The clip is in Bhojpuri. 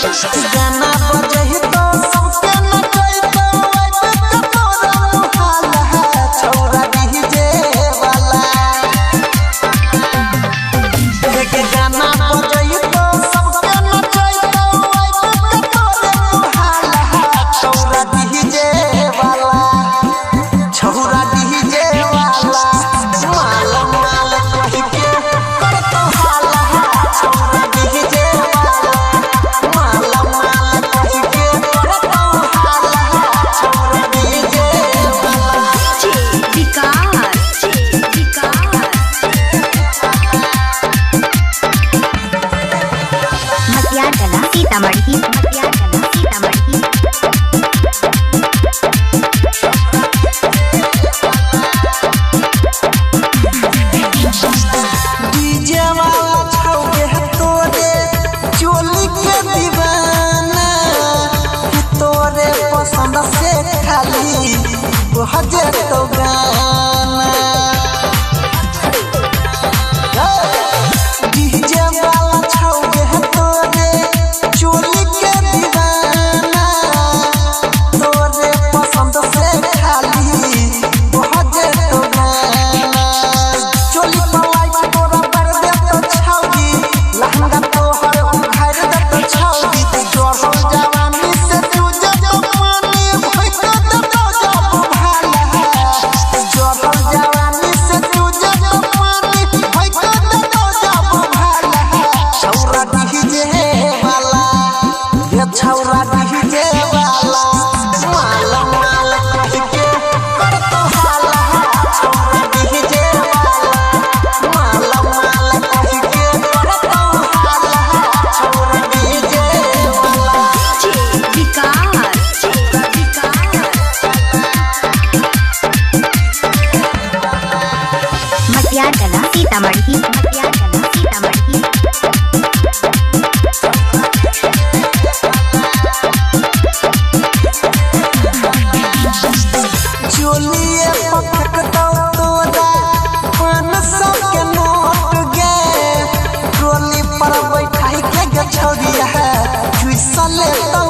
गाना बजही तो सबके नचई तो आइबे तोरा मुहाल है छौरा डीजे वाला के गाना बजही तो सबके नचई तो आइबे तोरा मुहाल है छौरा डीजे वाला माल माल कहि के कर तो हाल है छौरा डीजे वाला माल माल कहि के कर तो हाल है छौरा डीजे वाला मतियारकला सीतामढ़ी डीजे वाला छौके तोरे चोली के दीवाना तोरे पसंद से खाली बजे तो गाना डीजे वाला छौके तोरे चोली के दीवाना तोरे पसंद से खाली बजे तो गाना चोली पलाई तोरा पर दे तो छौगी लहंगा तोहर उखाड़ दे तो छौगी जोहल जवानी से चूजे तो पानी भइक दे तो जब भाला जोहल जवानी से चूजे तो पानी भइक दे तो जब भाला छौरा डीजे वाला ये छौरा डीजे वाला माल माल कहि के कर तो हाल है छौरा डीजे वाला माल माल कहि के कर तो हाल है छौरा डीजे वाला मतियारकला सीतामढ़ी चोलिए पटक दो तोरा 500 के नोट गे ट्रोली पर बैठाई के छौरिया है चुइसा ले तो